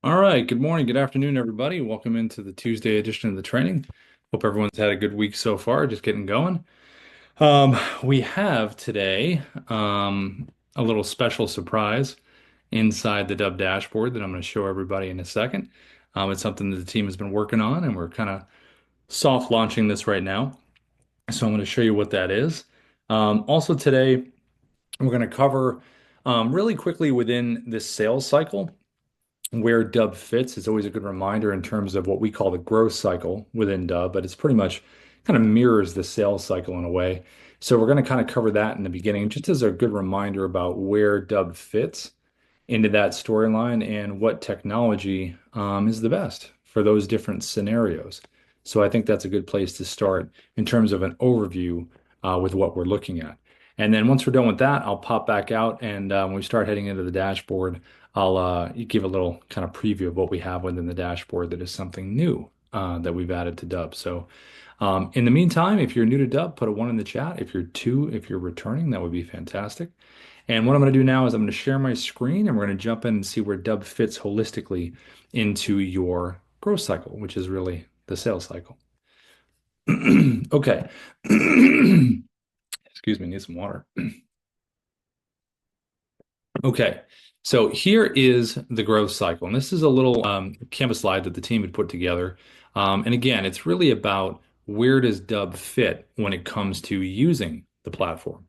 All right. Good morning. Good afternoon, everybody. Welcome into the Tuesday edition of the training. Hope everyone's had a good week so far. Just getting going. We have today a little special surprise inside the Dubb dashboard that I'm going to show everybody in a second. It's something that the team has been working on, and we're kind of soft launching this right now. So I'm going to show you what that is. Also today, we're going to cover really quickly within this sales cycle where Dubb fits. Is always a good reminder in terms of what we call the growth cycle within Dubb, but it's pretty much kind of mirrors the sales cycle in a way. So we're going to kind of cover that in the beginning, just as a good reminder about where Dubb fits into that storyline and what technology is the best for those different scenarios. So I think that's a good place to start in terms of an overview with what we're looking at. And then once we're done with that, I'll pop back out and when we start heading into the dashboard, I'll give a little kind of preview of what we have within the dashboard that is something new that we've added to Dubb. So in the meantime, if you're new to Dubb, put a one in the chat. If you're returning, that would be fantastic. And what I'm going to do now is I'm going to share my screen and we're going to jump in and see where Dubb fits holistically into your growth cycle, which is really the sales cycle. Okay. Excuse me, need some water. Okay. So here is the growth cycle. And this is a little Canvas slide that the team had put together. And again, it's really about where does Dubb fit when it comes to using the platform.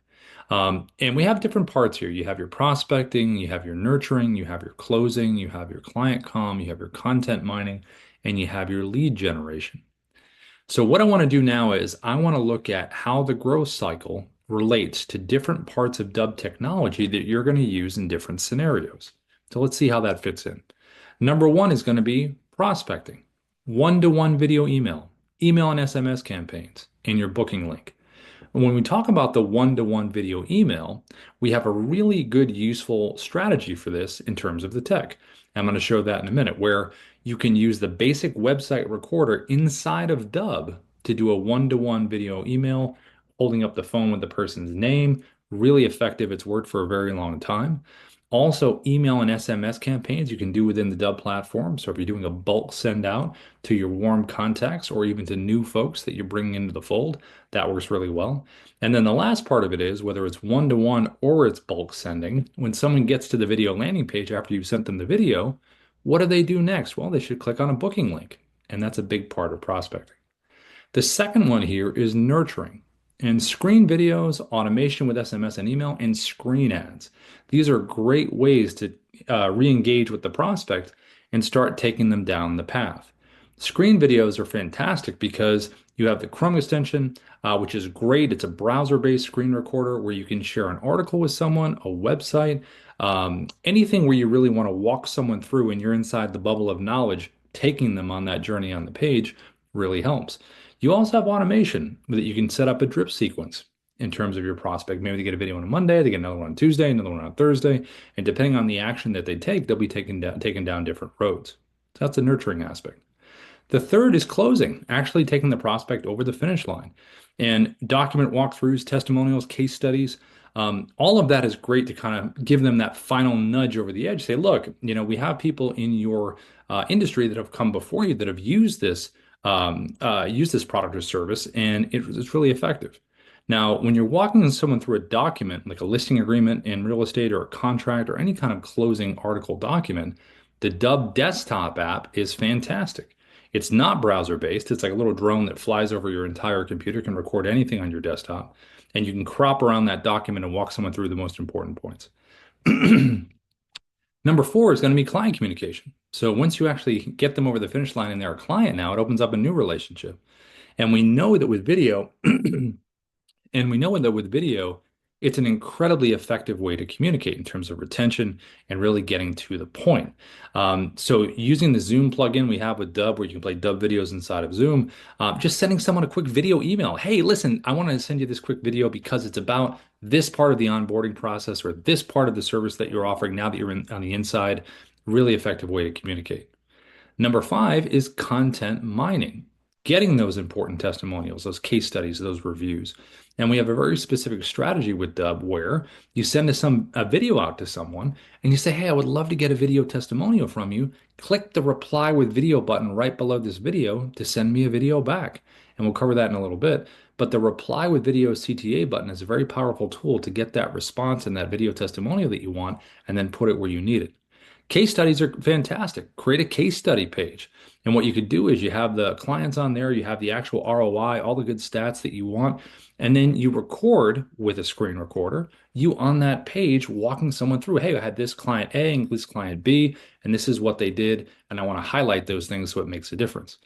And we have different parts here. You have your prospecting, you have your nurturing, you have your closing, you have your client comm, you have your content mining, and you have your lead generation. So what I want to do now is I want to look at how the growth cycle relates to different parts of Dubb technology that you're going to use in different scenarios. So let's see how that fits in. Number one is going to be prospecting, one-to-one video email, email and SMS campaigns, and your booking link. When we talk about the one-to-one video email, we have a really good, useful strategy for this in terms of the tech. I'm going to show that in a minute, where you can use the basic website recorder inside of Dubb to do a one-to-one video email, holding up the phone with the person's name. Really effective. It's worked for a very long time. Also, email and SMS campaigns you can do within the Dubb platform. So if you're doing a bulk send out to your warm contacts or even to new folks that you're bringing into the fold, that works really well. And then the last part of it is whether it's one-to-one or it's bulk sending, when someone gets to the video landing page after you've sent them the video, what do they do next? Well, they should click on a booking link. And that's a big part of prospecting. The second one here is nurturing and screen videos, automation with SMS and email, and screen ads. These are great ways to re-engage with the prospect and start taking them down the path. Screen videos are fantastic because you have the Chrome extension, which is great. It's a browser-based screen recorder where you can share an article with someone, a website, anything where you really want to walk someone through and you're inside the bubble of knowledge, taking them on that journey on the page really helps. You also have automation that you can set up a drip sequence in terms of your prospect. Maybe they get a video on a Monday, they get another one on Tuesday, another one on Thursday, and depending on the action that they take, they'll be taken down different roads. So that's the nurturing aspect. The third is closing, actually taking the prospect over the finish line. And document walkthroughs, testimonials, case studies, all of that is great to kind of give them that final nudge over the edge. Say, look, we have people in your industry that have come before you that have used this product or service, and it's really effective. Now, when you're walking someone through a document, like a listing agreement in real estate or a contract or any kind of closing article document, the Dubb desktop app is fantastic. It's not browser based. It's like a little drone that flies over your entire computer, can record anything on your desktop, and you can crop around that document and walk someone through the most important points. Number four is going to be client communication. So once you actually get them over the finish line and they're a client now, it opens up a new relationship. And we know that with video, and we know that with video, it's an incredibly effective way to communicate in terms of retention and really getting to the point. So using the Zoom plugin we have with Dubb, where you can play Dubb videos inside of Zoom, just sending someone a quick video email. Hey, listen, I want to send you this quick video because it's about this part of the onboarding process or this part of the service that you're offering now that you're on the inside. Really effective way to communicate. Number five is content mining, getting those important testimonials, those case studies, those reviews. And we have a very specific strategy with Dubb where you send a video out to someone and you say, "Hey, I would love to get a video testimonial from you. Click the reply with video button right below this video to send me a video back." And we'll cover that in a little bit. But the reply with video CTA button is a very powerful tool to get that response and that video testimonial that you want and then put it where you need it. Case studies are fantastic. Create a case study page. And what you could do is you have the clients on there, you have the actual ROI, all the good stats that you want, and then you record with a screen recorder, you on that page walking someone through, hey, I had this client A and this client B, and this is what they did, and I want to highlight those things so it makes a difference.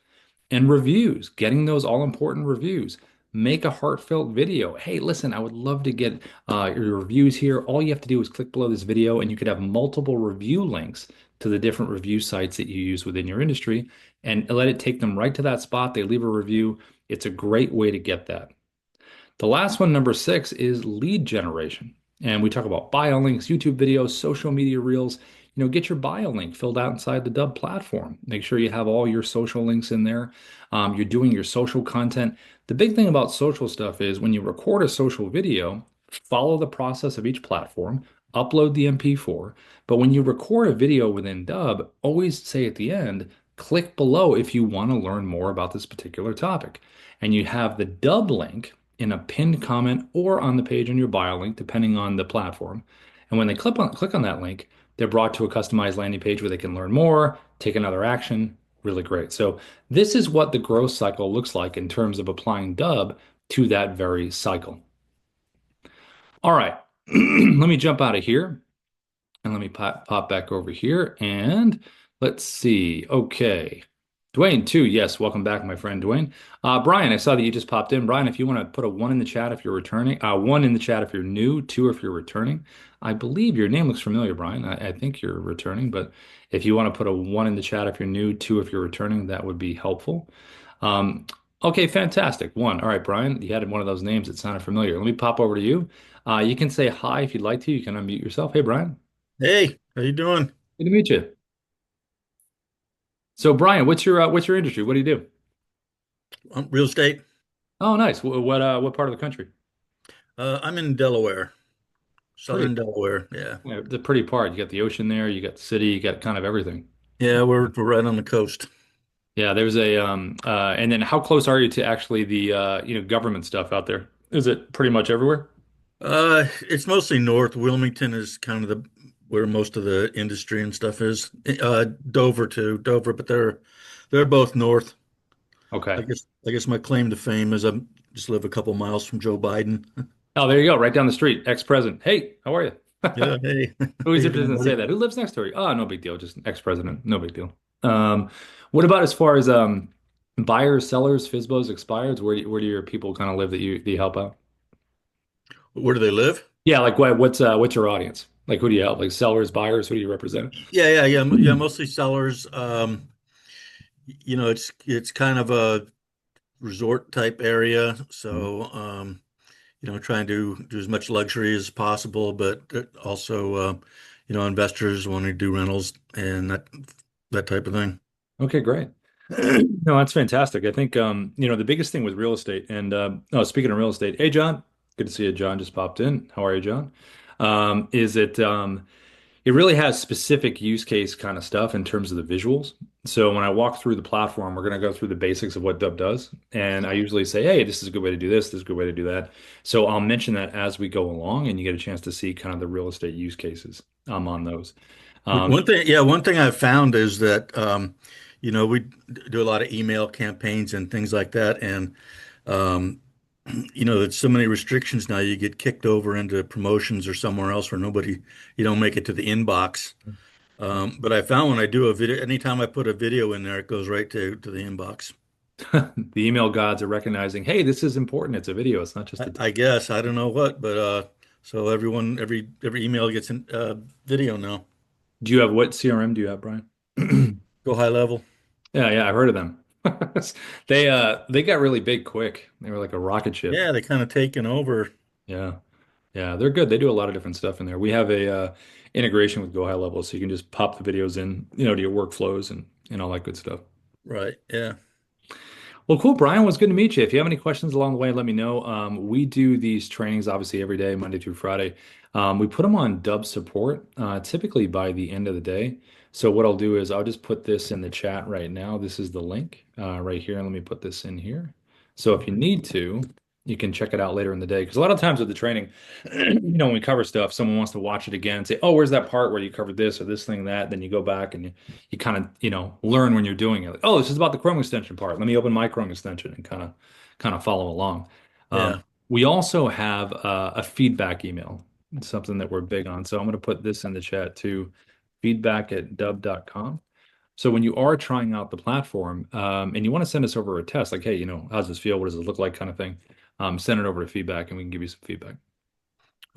And reviews, getting those all important reviews. Make a heartfelt video. Hey, listen, I would love to get your reviews here. All you have to do is click below this video, and you could have multiple review links to the different review sites that you use within your industry and let it take them right to that spot. They leave a review. It's a great way to get that. The last one, number six, is lead generation. And we talk about bio links, YouTube videos, social media reels. Get your bio link filled out inside the Dubb platform. Make sure you have all your social links in there. You're doing your social content. The big thing about social stuff is when you record a social video, follow the process of each platform, upload the MP4. But when you record a video within Dubb, always say at the end, click below if you want to learn more about this particular topic. And you have the Dubb link in a pinned comment or on the page on your bio link, depending on the platform. And when they click on that link, they're brought to a customized landing page where they can learn more, take another action. Really great. So this is what the growth cycle looks like in terms of applying Dubb to that very cycle. All right, let me jump out of here and let me pop back over here and let's see. Okay. Dwayne, too. Yes, welcome back, my friend Dwayne. Brian, I saw that you just popped in. Brian, if you want to put a one in the chat if you're returning, one in the chat if you're new, two if you're returning. I believe your name looks familiar, Brian. I think you're returning, but if you want to put a one in the chat if you're new, two if you're returning, that would be helpful. Um, okay, fantastic. One. All right, Brian, you had one of those names that sounded familiar. Let me pop over to you. You can say hi if you'd like to. You can unmute yourself. Hey, Brian. Hey, how you doing? Good to meet you. So, Brian, what's your industry? What do you do? Real estate. Oh, nice. What part of the country? I'm in Delaware, Pretty. southern Delaware. Yeah, Yeah, the pretty part. You got the ocean there, you got the city, you got kind of everything. yeah, we're right on the coast. Yeah, there's and then how close are you to actually the government stuff out there? Is it pretty much everywhere? It's mostly north. Wilmington is kind of the where most of the industry and stuff is. Dover too, Dover, but they're both north. I Okay. guess I guess my claim to fame is I just live a couple miles from Joe Biden. Oh, there you go, right down the street, ex-president. Hey, how are you? Yeah, hey, how Who is you it that doing, doesn't say buddy? that? Who lives next door? Oh, no big deal, just ex-president. No big deal. Um, what about as far as buyers, sellers, FSBOs, expireds? Where do your people kind of live that you help out? Where do they live? Yeah, like what's your audience? Like who do you help? Like sellers, buyers, who do you represent? Yeah, mostly sellers. It's kind of a resort type area. So, trying to do as much luxury as possible, but also, investors want to do rentals and that type of thing. Okay, great. No, that's fantastic. I think the biggest thing with real estate and oh, speaking of real estate, hey John, good to see you. John just popped in. How are you, John? Is it really has specific use case kind of stuff in terms of the visuals. So when I walk through the platform, we're going to go through the basics of what Dubb does. And I usually say, hey, this is a good way to do this. This is a good way to do that. So I'll mention that as we go along and you get a chance to see kind of the real estate use cases on those. Um, One thing I've found is that, we do a lot of email campaigns and things like that. And, um, there's so many restrictions now, you get kicked over into promotions or somewhere else where you don't make it to the inbox. But I found when I do a video, anytime I put a video in there, it goes right to the inbox. the email gods are recognizing, hey, this is important. It's a video. It's not just I, a I text. guess I don't know what, but so every email gets in video now. Do you have what CRM do you have, Brian? Go high level. Yeah, yeah, I've heard of them. They got really big quick. They were like a rocket ship. Yeah, they kind of taken over. Yeah. Yeah, they're good. They do a lot of different stuff in there. We have a integration with Go High Level, so you can just pop the videos in, to your workflows and all that good stuff. Right. Yeah. Well, cool, Brian. It was good to meet you. If you have any questions along the way, let me know. We do these trainings obviously every day, Monday through Friday. We put them on Dubb support, typically by the end of the day. So what I'll do is I'll just put this in the chat right now. This is the link right here. Let me put this in here. So if you need to, you can check it out later in the day. Because a lot of times with the training, when we cover stuff, someone wants to watch it again and say, "Oh, where's that part where you covered this or this thing, that?" Then you go back and you kind of, learn when you're doing it. Like, oh, this is about the Chrome extension part. Let me open my Chrome extension and kind of follow along. Yeah. We also have a feedback email. It's something that we're big on. So I'm going to put this in the chat too, feedback@dubb.com. So when you are trying out the platform, and you want to send us over a test, like, hey, how's this feel? What does it look like, kind of thing, send it over to feedback and we can give you some feedback.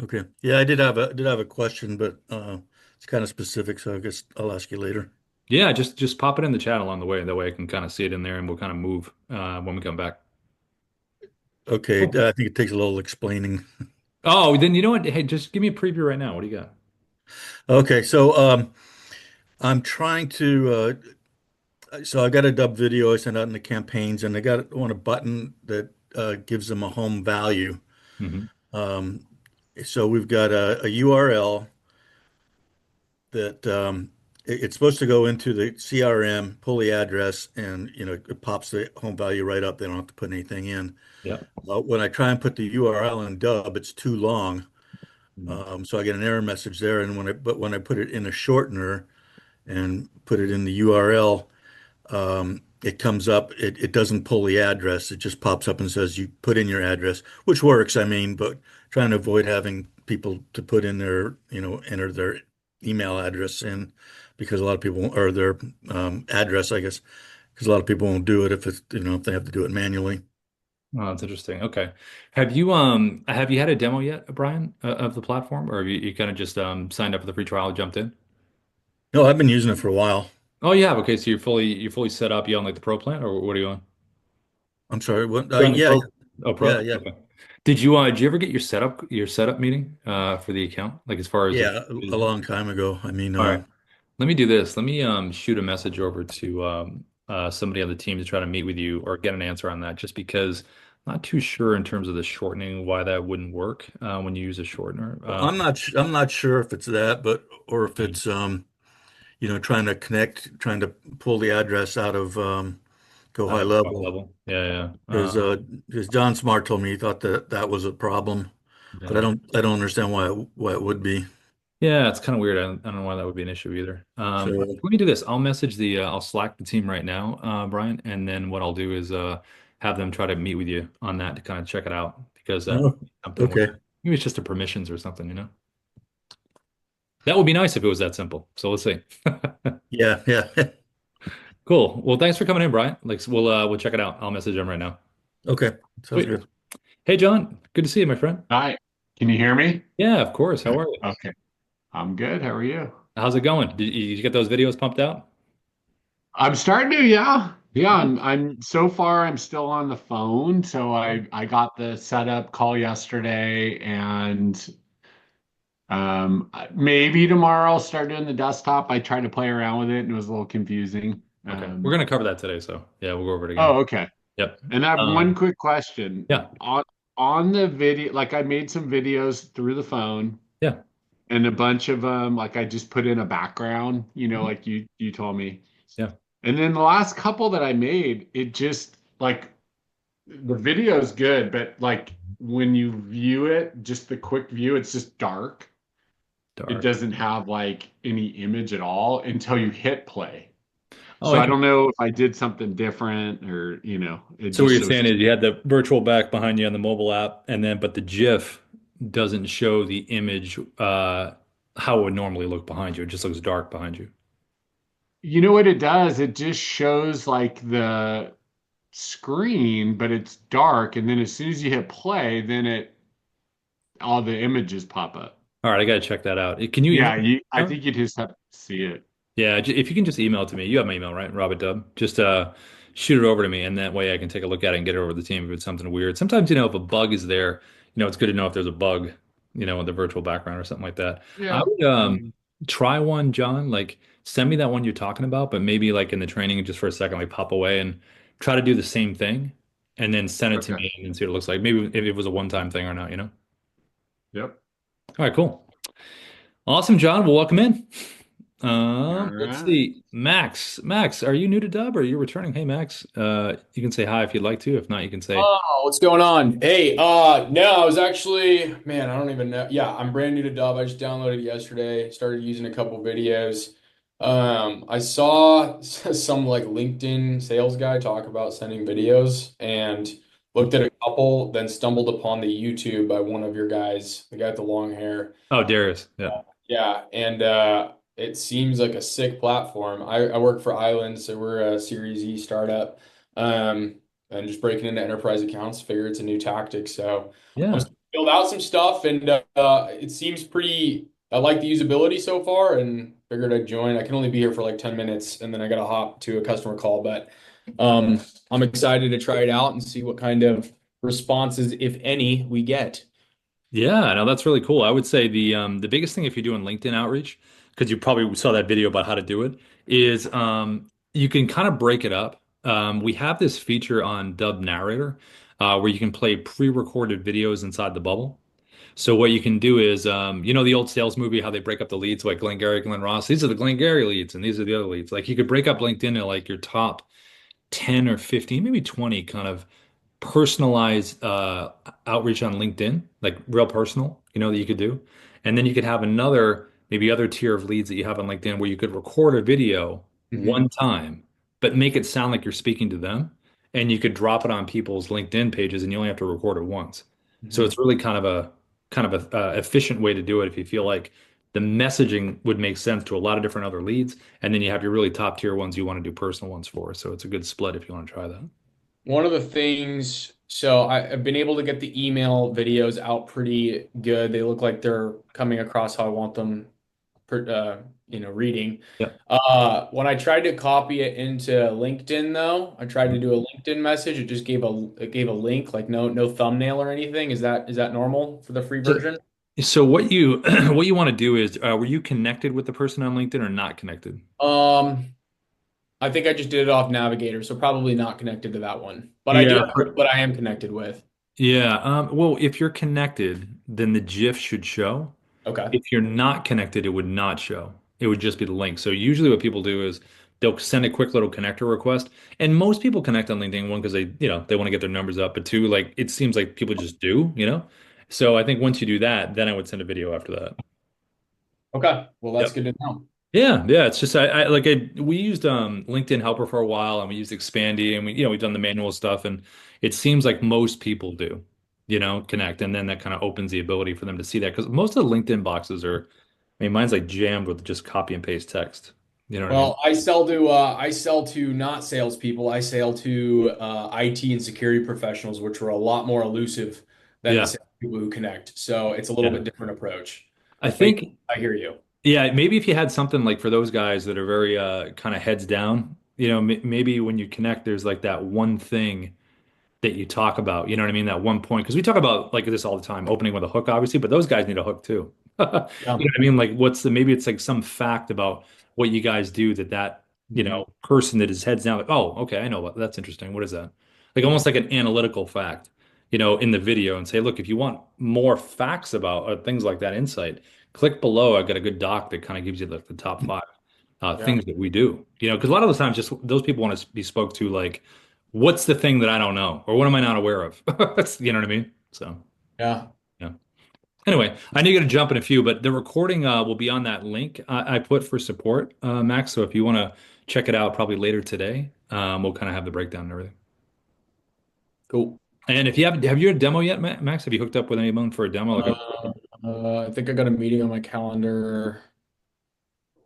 Okay. Yeah, I did have a question, but it's kind of specific, so I guess I'll ask you later. Yeah, just pop it in the chat along the way. That way I can kind of see it in there and we'll kind of move when we come back. Okay. Cool. I think it takes a little explaining. Oh, then you know what? Hey, just give me a preview right now. What do you got? Okay. So I'm trying to so I got a dub video I sent out in the campaigns, and I want a button that gives them a home value. Hmm. Um, so we've got a URL that it's supposed to go into the CRM, pull the address, and it pops the home value right up. They don't have to put anything in. Yeah. When I try and put the URL in Dub, it's too long, Mm. so I get an error message there. And when I put it in a shortener and put it in the URL, it comes up. It doesn't pull the address. It just pops up and says you put in your address, which works. I mean, but trying to avoid having people to put in their, enter their email address in because a lot of people or their address, I guess, because a lot of people won't do it if they have to do it manually. Oh, that's interesting. Okay. Have you had a demo yet, Brian, of the platform, or have you kind of just signed up for the free trial and jumped in? No, I've been using it for a while. Oh, you have. Okay, so you're fully set up. You on like the pro plan, or what are you on? I'm sorry. What? You're on the Yeah, pro. Oh, yeah, pro. yeah, Okay. Did you ever get your setup meeting for the account? Like as far as like. yeah. A long time ago. I mean, All right. Let me do this. Let me shoot a message over to somebody on the team to try to meet with you or get an answer on that, just because I'm not too sure in terms of the shortening why that wouldn't work when you use a shortener. well, I'm not sure if it's that, but or if it's trying to connect, trying to pull the address out of Go High High Level. level. Yeah, yeah. Because John Smart told me he thought that that was a problem, but I Yeah. don't understand why it would be. Yeah, it's kind of weird. I don't know why that would be an issue either. So, Let me do this. I'll Slack the team right now, Brian, and then what I'll do is have them try to meet with you on that to kind of check it out because that oh, something where okay, maybe it's just a permissions or something. That would be nice if it was that simple. So let's see. yeah, yeah, Cool. Well, thanks for coming in, Brian. Like we'll check it out. I'll message him right now. okay, sounds Sweet. good. Hey, John. Good to see you, my friend. Hi, can you hear me? Yeah, of course. How are you? Okay, I'm good. How are you? How's it going? Did you get those videos pumped out? I'm starting to, yeah. Yeah, I'm so far I'm still on the phone. So I got the setup call yesterday and maybe tomorrow I'll start doing the desktop. I tried to play around with it and it was a little confusing. Okay. We're gonna cover that today, so yeah, we'll go over it again. Oh, okay. Yep. And I have one Um, quick question. yeah, On the video, like I made some videos through the phone. yeah. And a bunch of them, like I just put in a background, Mhm. like you told me. Yeah. And then the last couple that I made, it just like the video is good, but like when you view it, just the quick view, it's just dark. It Dark. doesn't have like any image at all until you hit play. Oh, So I don't interesting. know if I did something different or, it So what just you're shows. saying is you had the virtual back behind you on the mobile app, and then but the GIF doesn't show the image how it would normally look behind you. It just looks dark behind you. You know what it does? It just shows like the screen, but it's dark. And then as soon as you hit play, then all the images pop up. All right, I gotta check that out. Can you email Yeah, me? I think you just have to see it. Yeah, if you can just email it to me. You have my email, right? Robert Dubb. Just shoot it over to me, and that way I can take a look at it and get it over to the team if it's something weird. Sometimes, if a bug is there, it's good to know if there's a bug, in the virtual background or something like that. I Yeah. would I mean, try one, John. Like send me that one you're talking about, but maybe like in the training just for a second, like pop away and try to do the same thing, and then send it to Okay. me and see what it looks like. Maybe if it was a one-time thing or not, you know? Yep. All right, cool. Awesome, John. Well, welcome in. All Let's right. see. Max, are you new to Dub or are you returning? Hey, Max. You can say hi if you'd like to. If not, you can say, Oh, what's going on? Hey, no, I was actually, man, I don't even know. Yeah, I'm brand new to Dubb. I just downloaded it yesterday, started using a couple videos. I saw some like LinkedIn sales guy talk about sending videos and looked at a couple, then stumbled upon the YouTube by one of your guys, the guy with the long hair. oh, Darius. Yeah. Yeah, and it seems like a sick platform. I work for Island, so we're a Series E startup. Um, and just breaking into enterprise accounts, figure it's a new tactic. So I'm Yeah. starting to build out some stuff, and it seems pretty. I like the usability so far, and figured I'd join. I can only be here for like 10 minutes, and then I got to hop to a customer call. But I'm excited to try it out and see what kind of responses, if any, we get. Yeah, no, that's really cool. I would say the biggest thing if you're doing LinkedIn outreach, because you probably saw that video about how to do it, is you can kind of break it up. We have this feature on Dub Narrator where you can play pre-recorded videos inside the bubble. So what you can do is, you know, the old sales movie, how they break up the leads, like Glengarry, Glen Ross. These are the Glengarry leads, and these are the other leads. Like you could break up LinkedIn into like your top 10 or 15, maybe 20 kind of personalized outreach on LinkedIn, like real personal, you know, that you could do. And then you could have another, maybe other tier of leads that you have on LinkedIn where you could record a video Hmm. one time, but make it sound like you're speaking to them. And you could drop it on people's LinkedIn pages and you only have to record it once. So Hmm. it's really kind of a efficient way to do it if you feel like the messaging would make sense to a lot of different other leads. And then you have your really top tier ones you want to do personal ones for. So it's a good split if you want to try that. One of the things, so I've been able to get the email videos out pretty good. They look like they're coming across how I want them, reading. Yeah. When I tried to copy it into LinkedIn, though, I tried to do a LinkedIn message. It just gave a link, like no thumbnail or anything. Is that normal for the free So, version? so what you what you want to do is, were you connected with the person on LinkedIn or not connected? Um, I think I just did it off Navigator, so probably not connected to that one. But I do Yeah. have people that I am connected with. Yeah. Well, if you're connected, then the GIF should show. Okay. If you're not connected, it would not show. It would just be the link. So usually what people do is they'll send a quick little connector request. And most people connect on LinkedIn, one, because they want to get their numbers up, but two, like it seems like people just do, you know? So I think once you do that, then I would send a video after that. Okay. Well, that's Yep. good to know. Yeah, yeah. It's just we used LinkedIn Helper for a while, and we used Expandy, and we've done the manual stuff, and it seems like most people do, connect, and then that kind of opens the ability for them to see that because most of the LinkedIn boxes are, I mean, mine's like jammed with just copy and paste text. You know what I mean? Well, I sell to not salespeople. I sell to IT and security professionals, which are a lot more elusive than the Yeah, salespeople who connect. So it's a little yeah. bit different approach. I But think, I hear you. yeah, maybe if you had something like for those guys that are very kind of heads down, maybe when you connect, there's like that one thing that you talk about. You know what I mean? That one point, because we talk about like this all the time, opening with a hook, obviously, but those guys need a hook too. You know Yeah. what I mean? Like, maybe it's like some fact about what you guys do Mhm. person that is heads down, like, oh, okay, I know that's interesting. What is that? Like almost like an analytical fact, in the video and say, look, if you want more facts about things like that insight, click below. I've got a good doc that kind of gives you the top five Yeah. things that we do. Because a lot of the times, just those people want to be spoke to like, what's the thing that I don't know, or what am I not aware of? You know what I mean? So, Yeah. yeah. Anyway, I know you got to jump in a few, but the recording will be on that link I put for support, Max. So if you want to check it out, probably later today, we'll kind of have the breakdown and everything. Cool. And if you have you had a demo yet, Max? Have you hooked up with anyone for a demo? Like I think I got a meeting on my calendar.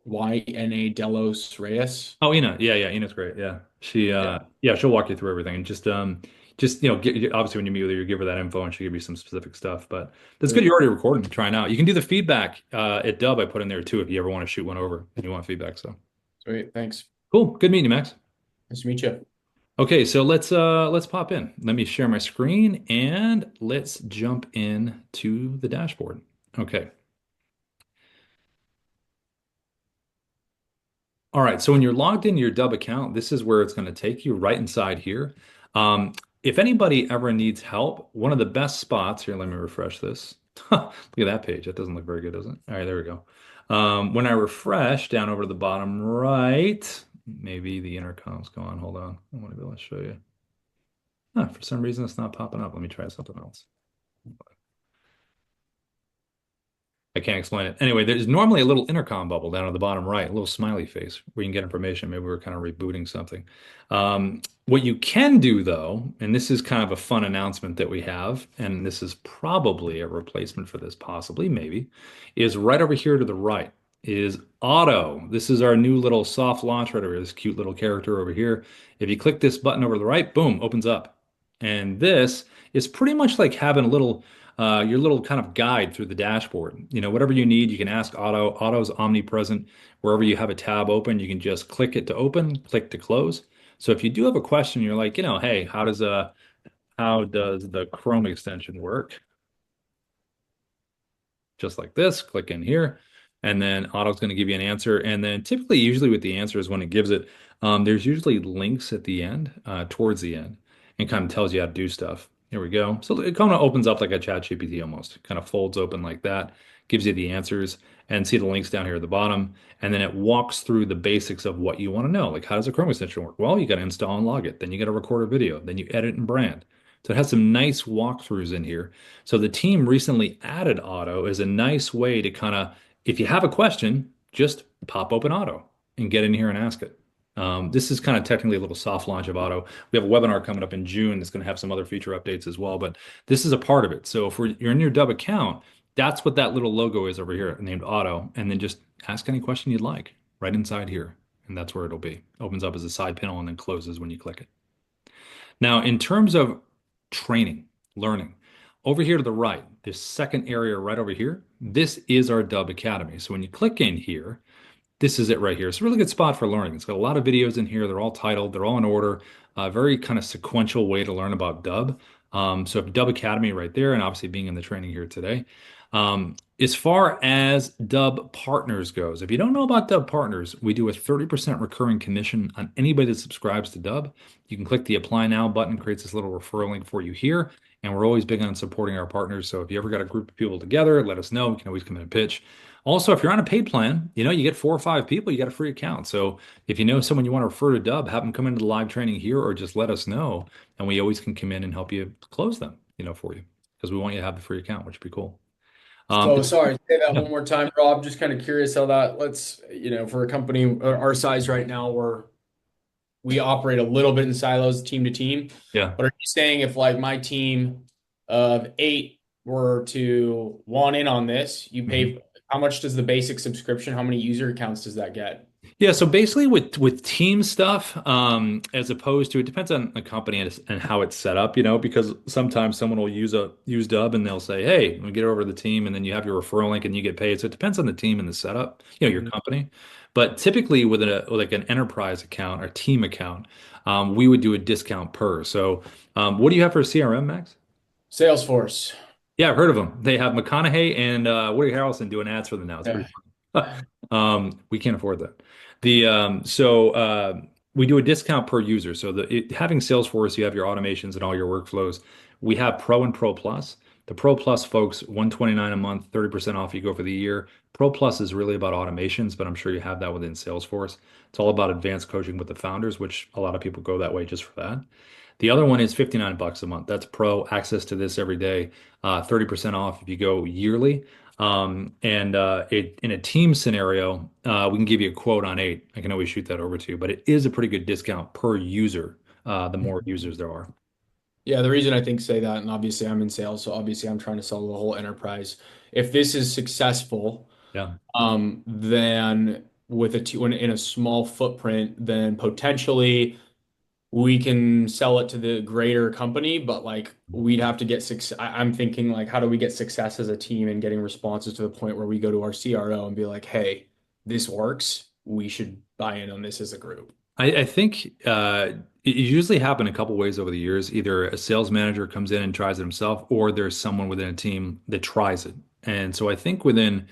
YNA Delos Reyes. oh, Ina, yeah, yeah, Ina's great. Yeah, Yeah. yeah, she'll walk you through everything and just obviously when you meet with her, you give her that info and she'll give you some specific stuff. But that's good. Sweet. You're already recording, trying out. You can do the feedback at Dub. I put in there too if you ever want to shoot one over and you want feedback. So Sweet. Thanks. cool. Good meeting you, Max. Nice to meet you. Okay, so let's pop in. Let me share my screen and let's jump in to the dashboard. Okay. All right, so when you're logged into your Dubb account, this is where it's going to take you right inside here. If anybody ever needs help, one of the best spots here, let me refresh this. Look at that page. That doesn't look very good, does it? All right, there we go. When I refresh down over to the bottom right, maybe the intercom's gone. Hold on. I want to be able to show you. For some reason, it's not popping up. Let me try something else. I can't explain it. Anyway, there's normally a little intercom bubble down at the bottom right, a little smiley face where you can get information. Maybe we're kind of rebooting something. What you can do, though, and this is kind of a fun announcement that we have, and this is probably a replacement for this, possibly, maybe, is right over here to the right is Auto. This is our new little soft launch right over here, this cute little character over here. If you click this button over to the right, boom, opens up. And this is pretty much like having a little your little kind of guide through the dashboard. Whatever you need, you can ask Auto. Auto's omnipresent. Wherever you have a tab open, you can just click it to open, click to close. So if you do have a question, you're like, hey, how does the Chrome extension work? Just like this, click in here, and then Auto's going to give you an answer. And then typically, usually with the answers, when it gives it, there's usually links at the end, towards the end, and kind of tells you how to do stuff. Here we go. So it kind of opens up like a chat GPT almost, kind of folds open like that, gives you the answers, and see the links down here at the bottom. And then it walks through the basics of what you want to know. Like, how does a Chrome extension work? Well, you got to install and log it. Then you got to record a video. Then you edit and brand. So it has some nice walkthroughs in here. So the team recently added Auto as a nice way to kind of, if you have a question, just pop open Auto and get in here and ask it. This is kind of technically a little soft launch of Auto. We have a webinar coming up in June that's going to have some other feature updates as well, but this is a part of it. So if you're in your Dubb account, that's what that little logo is over here named Auto, and then just ask any question you'd like right inside here, and that's where it'll be. Opens up as a side panel and then closes when you click it. Now, in terms of training, learning, over here to the right, this second area right over here, this is our Dubb Academy. So when you click in here, this is it right here. It's a really good spot for learning. It's got a lot of videos in here. They're all titled. They're all in order. A very kind of sequential way to learn about Dubb. So Dubb Academy right there, and obviously being in the training here today. As far as Dubb Partners goes, if you don't know about Dubb Partners, we do a 30% recurring commission on anybody that subscribes to Dubb. You can click the Apply Now button, creates this little referral link for you here. And we're always big on supporting our partners. So if you ever got a group of people together, let us know. We can always come in and pitch. Also, if you're on a paid plan, you get 4 or 5 people, you got a free account. So if you know someone you want to refer to Dubb, have them come into the live training here or just let us know. And we always can come in and help you close them, for you, because we want you to have the free account, which would be cool. So sorry, say that Yeah. one more time, Rob. Just kind of curious how that, for a company our size right now, we operate a little bit in silos, team to team. Yeah. But are you saying if like my team of 8 were to want in on this, you pay, how much does the basic subscription, how many user accounts does that get? Yeah, so basically with team stuff, as opposed to, it depends on the company and how it's set up, because sometimes someone will use Dubb and they'll say, hey, let me get over to the team, and then you have your referral link and you get paid. So it depends on the team and the setup, your company. But typically with like an enterprise account or team account, we would do a discount per. So what do you have for a CRM, Max? Salesforce. Yeah, I've heard of them. They have McConaughey and Woody Harrelson doing ads for them now. It's pretty fun. We can't afford that. We do a discount per user. So having Salesforce, you have your automations and all your workflows. We have Pro and Pro Plus. The Pro Plus folks, $129 a month, 30% off you go for the year. Pro Plus is really about automations, but I'm sure you have that within Salesforce. It's all about advanced coaching with the founders, which a lot of people go that way just for that. The other one is $59 a month. That's Pro, access to this every day, 30% off if you go yearly. In a team scenario, we can give you a quote on 8. I can always shoot that over to you, but it is a pretty good discount per user, the more users there are. Yeah, the reason I think say that, and obviously I'm in sales, so obviously I'm trying to sell the whole enterprise. If this is successful, Yeah. Then when in a small footprint, then potentially we can sell it to the greater company, but like we'd have to get success. I'm thinking like, how do we get success as a team and getting responses to the point where we go to our CRO and be like, hey, this works. We should buy in on this as a group. I think it usually happen a couple ways over the years. Either a sales manager comes in and tries it himself, or there's someone within a team that tries it. And so I think within,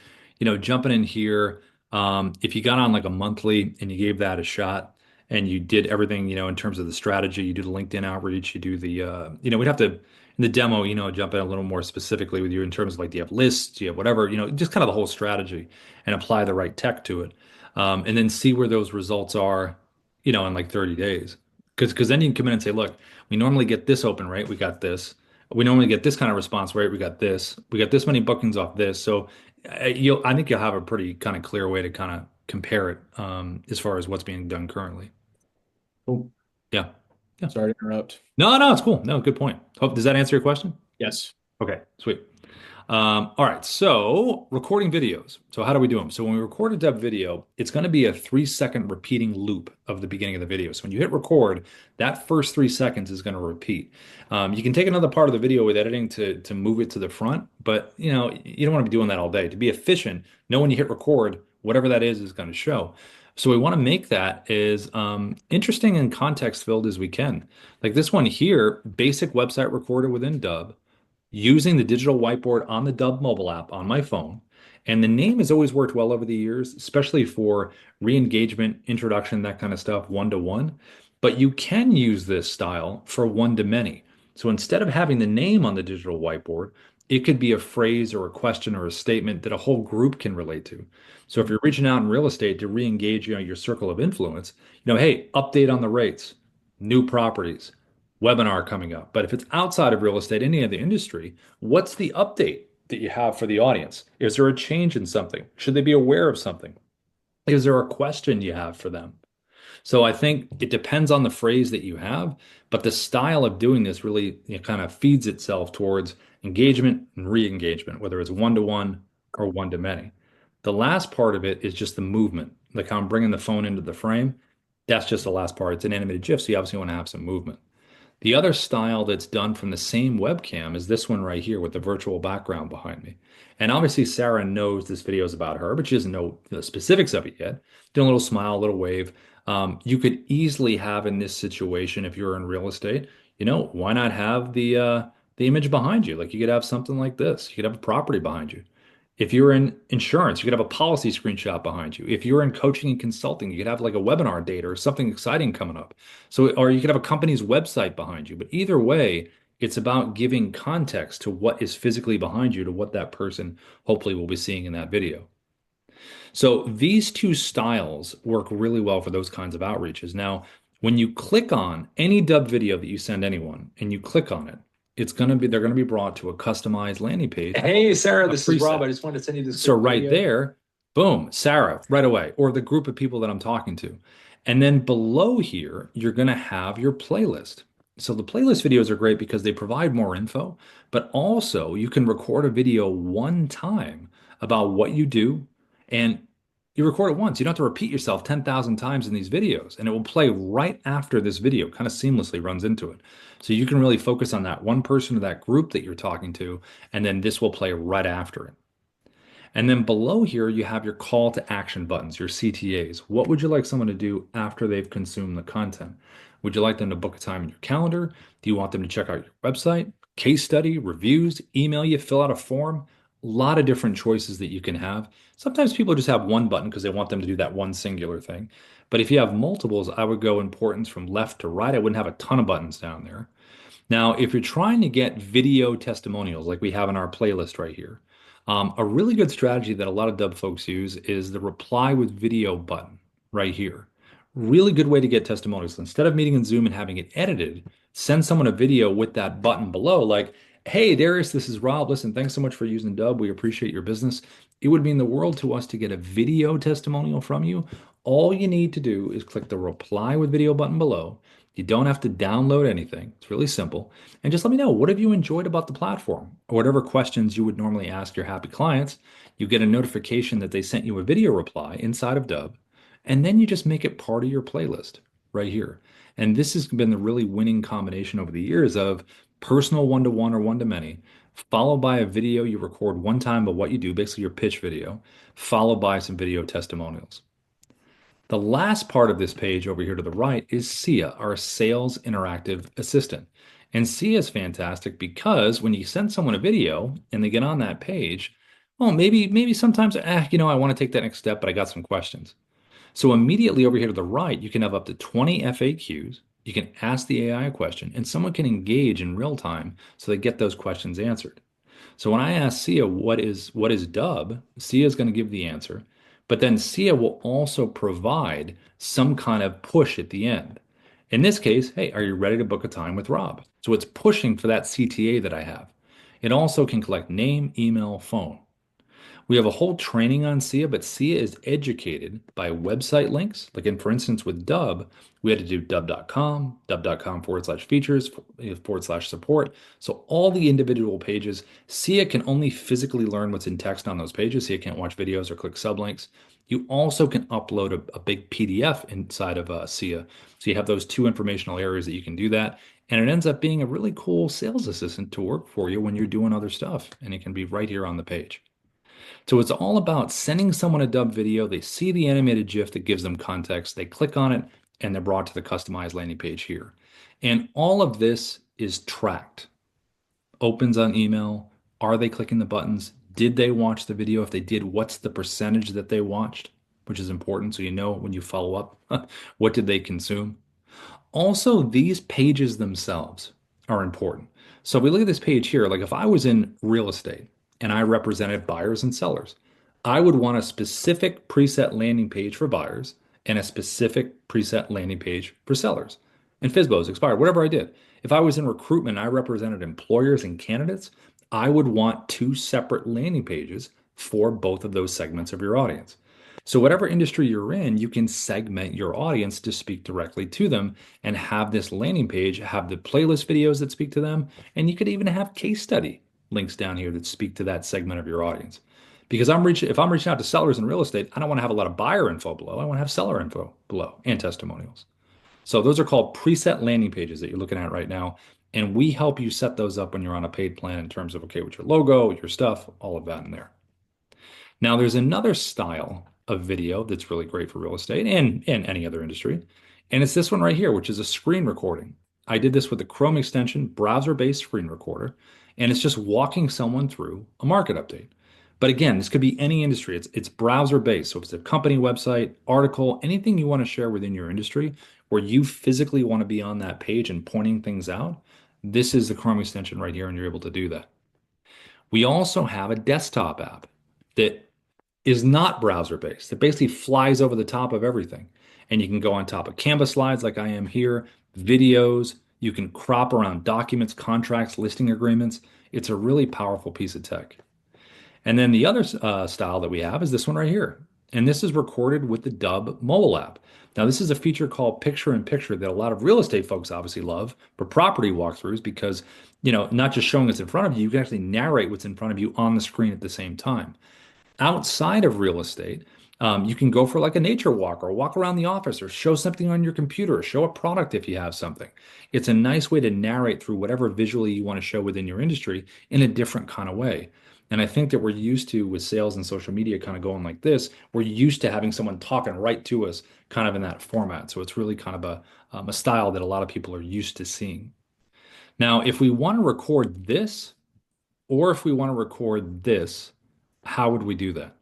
jumping in here, If you got on like a monthly and you gave that a shot and you did everything, in terms of the strategy, you do the LinkedIn outreach, you do the, we'd have to, in the demo, jump in a little more specifically with you in terms of like, do you have lists, do you have whatever, just kind of the whole strategy and apply the right tech to it. And then see where those results are, in like 30 days. Because then you can come in and say, look, we normally get this open rate, we got this. We normally get this kind of response rate, we got this. We got this many bookings off this. So I think you'll have a pretty kind of clear way to kind of compare it as far as what's being done currently. Cool. Yeah. Yeah. Sorry to interrupt. No, it's cool. No, good point. Hope, does that answer your question? Yes. Okay, sweet. All right, so recording videos. So how do we do them? So when we record a Dubb video, it's going to be a 3-second repeating loop of the beginning of the video. So when you hit record, that first 3 seconds is going to repeat. You can take another part of the video with editing to move it to the front, but you don't want to be doing that all day. To be efficient, know when you hit record, whatever that is going to show. So we want to make that as interesting and context filled as we can. Like this one here, basic website recorder within Dubb using the digital whiteboard on the Dubb mobile app on my phone. And the name has always worked well over the years, especially for re-engagement, introduction, that kind of stuff, one-to-one. But you can use this style for one-to-many. So instead of having the name on the digital whiteboard, it could be a phrase or a question or a statement that a whole group can relate to. So if you're reaching out in real estate to re-engage, your circle of influence, hey, update on the rates, new properties, webinar coming up. But if it's outside of real estate, any other industry, what's the update that you have for the audience? Is there a change in something? Should they be aware of something? Is there a question you have for them? So I think it depends on the phrase that you have, but the style of doing this really kind of feeds itself towards engagement and re-engagement, whether it's one-to-one or one-to-many. The last part of it is just the movement, like how I'm bringing the phone into the frame. That's just the last part. It's an animated GIF, so you obviously want to have some movement. The other style that's done from the same webcam is this one right here with the virtual background behind me. And obviously Sarah knows this video is about her, but she doesn't know the specifics of it yet. Doing a little smile, a little wave. You could easily have in this situation, if you're in real estate, why not have the image behind you? Like you could have something like this. You could have a property behind you. If you're in insurance, you could have a policy screenshot behind you. If you're in coaching and consulting, you could have like a webinar date or something exciting coming up. So, or you could have a company's website behind you. But either way, it's about giving context to what is physically behind you to what that person hopefully will be seeing in that video. So these two styles work really well for those kinds of outreaches. Now, when you click on any Dubb video that you send anyone and you click on it, they're going to be brought to a customized landing page. Hey, Sarah, this is preset. Rob. I just wanted to send you this So quick right video. there, boom, Sarah, right away, or the group of people that I'm talking to. And then below here, you're going to have your playlist. So the playlist videos are great because they provide more info, but also you can record a video one time about what you do, and you record it once. You don't have to repeat yourself 10,000 times in these videos, and it will play right after this video, kind of seamlessly runs into it. So you can really focus on that one person or that group that you're talking to, and then this will play right after it. And then below here, you have your call to action buttons, your CTAs. What would you like someone to do after they've consumed the content? Would you like them to book a time in your calendar? Do you want them to check out your website, case study, reviews, email you, fill out a form? A lot of different choices that you can have. Sometimes people just have one button because they want them to do that one singular thing. But if you have multiples, I would go importance from left to right. I wouldn't have a ton of buttons down there. Now, if you're trying to get video testimonials like we have in our playlist right here, a really good strategy that a lot of Dubb folks use is the reply with video button right here. Really good way to get testimonials. Instead of meeting in Zoom and having it edited, send someone a video with that button below, like, hey, Darius, this is Rob. Listen, thanks so much for using Dubb. We appreciate your business. It would mean the world to us to get a video testimonial from you. All you need to do is click the reply with video button below. You don't have to download anything. It's really simple. And just let me know, what have you enjoyed about the platform? Or whatever questions you would normally ask your happy clients, you get a notification that they sent you a video reply inside of Dubb, and then you just make it part of your playlist right here. And this has been the really winning combination over the years of personal one-to-one or one-to-many, followed by a video you record one time of what you do, basically your pitch video, followed by some video testimonials. The last part of this page over here to the right is SIA, our Sales Interactive Assistant. And SIA is fantastic because when you send someone a video and they get on that page, well, maybe sometimes, I want to take that next step, but I got some questions. So immediately over here to the right, you can have up to 20 FAQs. You can ask the AI a question, and someone can engage in real time so they get those questions answered. So when I ask Sia what is Dubb, Sia is going to give the answer, but then Sia will also provide some kind of push at the end. In this case, hey, are you ready to book a time with Rob? So it's pushing for that CTA that I have. It also can collect name, email, phone. We have a whole training on SIA, but SIA is educated by website links. Like for instance, with Dubb, we had to do dubb.com, dubb.com/features, /support. So all the individual pages, SIA can only physically learn what's in text on those pages. SIA can't watch videos or click sublinks. You also can upload a big PDF inside of SIA. So you have those two informational areas that you can do that. And it ends up being a really cool sales assistant to work for you when you're doing other stuff. And it can be right here on the page. So it's all about sending someone a Dubb video. They see the animated GIF that gives them context. They click on it and they're brought to the customized landing page here. And all of this is tracked. Opens on email. Are they clicking the buttons? Did they watch the video? If they did, what's the percentage that they watched? Which is important so you know when you follow up, what did they consume? Also, these pages themselves are important. So if we look at this page here, like if I was in real estate and I represented buyers and sellers, I would want a specific preset landing page for buyers and a specific preset landing page for sellers. And FSBOs, expired, whatever I did. If I was in recruitment and I represented employers and candidates, I would want two separate landing pages for both of those segments of your audience. So whatever industry you're in, you can segment your audience to speak directly to them and have this landing page, have the playlist videos that speak to them, and you could even have case study links down here that speak to that segment of your audience. Because if I'm reaching out to sellers in real estate, I don't want to have a lot of buyer info below. I want to have seller info below and testimonials. So those are called preset landing pages that you're looking at right now. And we help you set those up when you're on a paid plan in terms of, okay, with your logo, your stuff, all of that in there. Now, there's another style of video that's really great for real estate and any other industry. And it's this one right here, which is a screen recording. I did this with the Chrome extension, browser-based screen recorder, and it's just walking someone through a market update. But again, this could be any industry. It's browser-based. So if it's a company website, article, anything you want to share within your industry where you physically want to be on that page and pointing things out, this is the Chrome extension right here, and you're able to do that. We also have a desktop app that is not browser based. It basically flies over the top of everything. And you can go on top of Canvas slides like I am here, videos. You can crop around documents, contracts, listing agreements. It's a really powerful piece of tech. And then the other style that we have is this one right here. And this is recorded with the Dubb mobile app. Now, this is a feature called Picture in Picture that a lot of real estate folks obviously love for property walkthroughs because, not just showing what's in front of you, you can actually narrate what's in front of you on the screen at the same time. Outside of real estate, you can go for like a nature walk or walk around the office or show something on your computer or show a product if you have something. It's a nice way to narrate through whatever visually you want to show within your industry in a different kind of way. And I think that we're used to, with sales and social media kind of going like this, we're used to having someone talking right to us kind of in that format. So it's really kind of a style that a lot of people are used to seeing. Now, if we want to record this, or if we want to record this, how would we do that?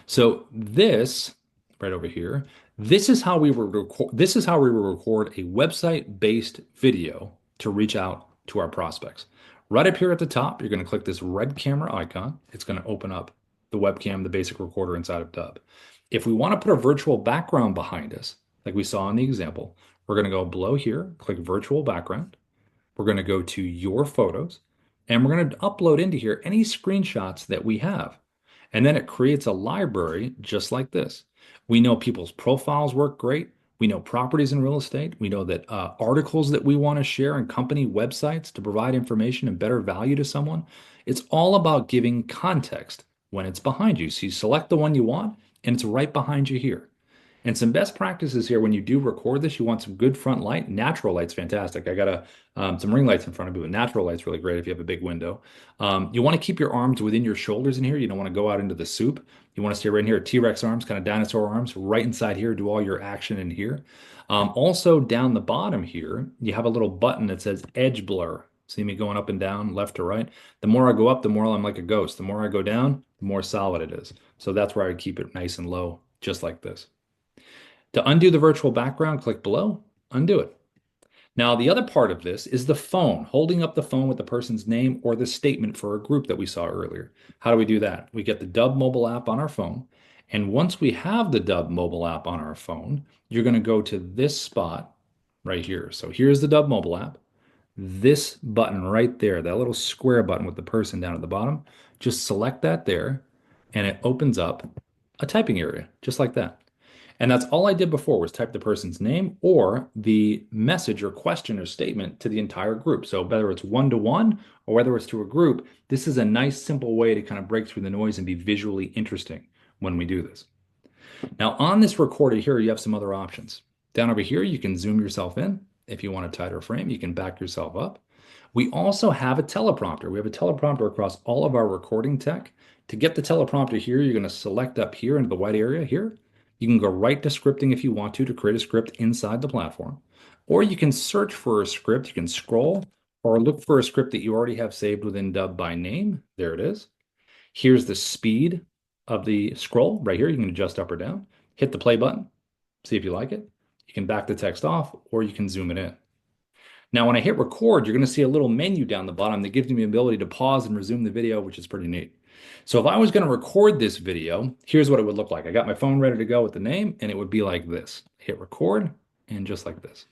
So this right over here, this is how we would record a website-based video to reach out to our prospects. Right up here at the top, you're going to click this red camera icon. It's going to open up the webcam, the basic recorder inside of Dubb. If we want to put a virtual background behind us, like we saw in the example, we're going to go below here, click virtual background. We're going to go to your photos, and we're going to upload into here any screenshots that we have. And then it creates a library just like this. We know people's profiles work great. We know properties in real estate. We know that articles that we want to share and company websites to provide information and better value to someone. It's all about giving context when it's behind you. So you select the one you want, and it's right behind you here. And some best practices here when you do record this, you want some good front light. Natural light's fantastic. I got some ring lights in front of you, but natural light's really great if you have a big window. You want to keep your arms within your shoulders in here. You don't want to go out into the soup. You want to stay right in here, T-Rex arms, kind of dinosaur arms, right inside here. Do all your action in here. Also down the bottom here, you have a little button that says edge blur. See me going up and down, left to right. The more I go up, the more I'm like a ghost. The more I go down, the more solid it is. So that's where I would keep it nice and low, just like this. To undo the virtual background, click below, undo it. Now, the other part of this is the phone, holding up the phone with the person's name or the statement for a group that we saw earlier. How do we do that? We get the Dubb mobile app on our phone. And once we have the Dubb mobile app on our phone, you're going to go to this spot right here. So here's the Dubb mobile app. This button right there, that little square button with the person down at the bottom, just select that there, and it opens up a typing area, just like that. And that's all I did before was type the person's name or the message or question or statement to the entire group. So whether it's one-to-one or whether it's to a group, this is a nice, simple way to kind of break through the noise and be visually interesting when we do this. Now, on this recorder here, you have some other options. Down over here, you can zoom yourself in. If you want a tighter frame, you can back yourself up. We also have a teleprompter. We have a teleprompter across all of our recording tech. To get the teleprompter here, you're going to select up here into the white area here. You can go right to scripting if you want to create a script inside the platform. Or you can search for a script. You can scroll or look for a script that you already have saved within Dubb by name. There it is. Here's the speed of the scroll right here. You can adjust up or down. Hit the play button. See if you like it. You can back the text off or you can zoom it in. Now, when I hit record, you're going to see a little menu down the bottom that gives me the ability to pause and resume the video, which is pretty neat. So if I was going to record this video, here's what it would look like. I got my phone ready to go with the name, and it would be like this. Hit record, and just like this.